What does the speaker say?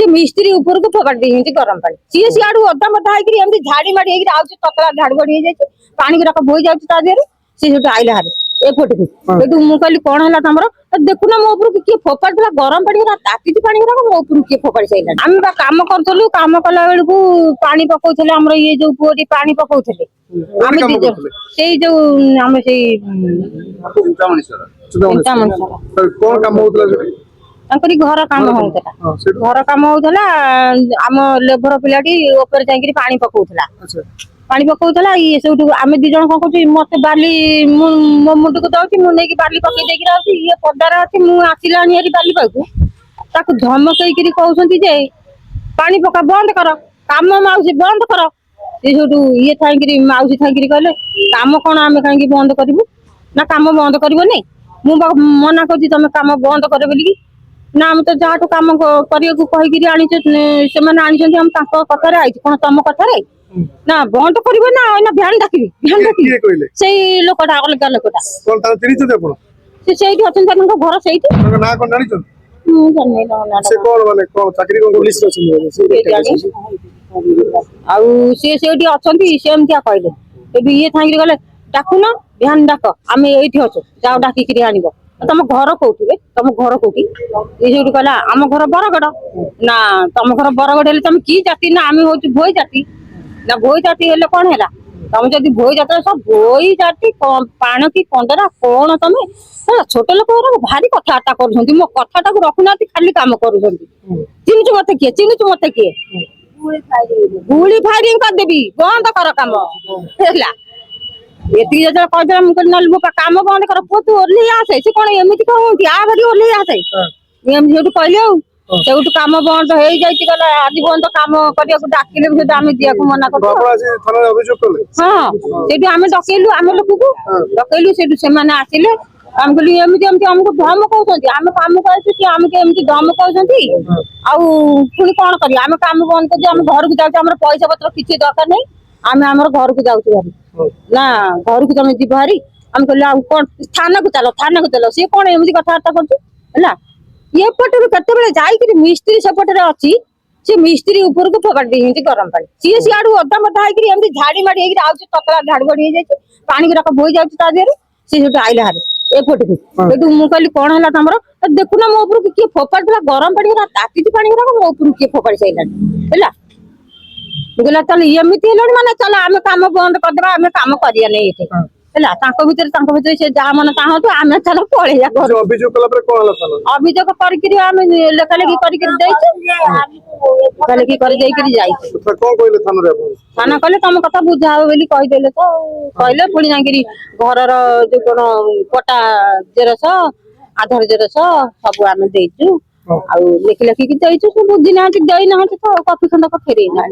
मिस्त्री ऊपर को फोपाड़ दी गरम पानी सी सियाड़ू अदा मदा होती झाड़ी माड़ी ततला झाड़ गड़ी पानी गुराक बोई जाए सी आईला हारे एपट को मुझे कहली कौन है तुम देखुना मो ऊपर किए फोपाड़ा गरम पानी ताकि पानी गुराक मो ऊपर किए फोपाड़ी सारा आम कम करूँ कम कला बेलू पानी पकाउले आम ये जो पुओटी पानी पकाउले से जो आम से घर कम होता घर कम होता आम लेबर पिलाटी ऊपर जाकि पानी पकाउला पानी पकाउला ये सब आम दी जन कौन कर मत बाली मो मुंड को दौर मुझे बाली पकई दे ये पदार अच्छी मुझे आसला बाली पाक धमकई कहते जे पानी पका बंद कर काम माउसी बंद कर ये थी माउसी थी कहले कम कौन आम कहीं बंद करूँ ना कम बंद करनी मुझे मना कर तुम कम बंद कर बोलिकी ना आम तो जहाँ कम करके आनी हम कथार आई कौन तुम कथार ना बंद कर ना भ्यान डाकि से लोकटा अलग लोकटा से घर से कहले ये थी गले डाकुन भ्यान डाक आम ये अच्छे जाओ डाकिक आन तुम घर कौटे तुम घर कौटी ये कहला आम घर बरगड़ ना तुम घर बरगड़ तुम कि जाति ना आम हूँ भोई जाति ना भोई जाति हेले कौन है तुम जब भोई जात सब भोई जाति पाण की कंदरा कौन तुम छोट लोक भारी कथबार्ता कर मो कथा रखुना खाली कम कर चिन्हु मत किए चिन्हु मत किए गुड़ी फायरिंग करदेवी बंद कर कम ये कहते मुझे कम बंद कर पुओ तू ओह्ल आसे से कौन एमती कौन आ भारी ओह्ल आसे कहले से कम बंद हो गला आज बंद कम करने डाकिले आम दिया मना कर हाँ से आम डकैलु आम लोक को डकैलु से आसिले आम कहली एमती आमको धम कहते आम कम कर आमको एमती धम कहते पुणी कौन कर आम कम बंद कर आम घर को जाऊँ पैसा पत्र किसी दरकार नहीं आम आम घर को जाऊँ भारी ना घर को तुम जीव भारी आम कहले कौन थाना को चलो सी कौन एमती कथबार्ता कर ये पटर केत जाकि मिस्त्री सेपटे अच्छी से मिस्त्री ऊपर को फोपाड़ दी गरम पानी सी सियाड़ू अदा मदा होती झाड़ी माड़ी ततला झाड़ गड़ी पानी गुराक बोई जाए सी आईला हारे एपट को मुझे कहली कौन है तुम देखुना मो ऊपर किए फोपाड़ा गरम पानी ताकि पानी गुराक मो ऊपर किए फोपाड़ी सारा मुझे चल एमती माने चल आम कम बंद करदे आम कम करिया नहीं भितर से जहाँ मन चाहतु आम चल पलैया अभियोग थाना कहले तुम कथा बुझा हो कहीदेले तो कहले पुणी जाकि घर जो कौन पटा जेरस आधार जेरस सब आम देचु लिखि लिखिकी देचु बुझी ना देना तो कथी खंडक फेर ना।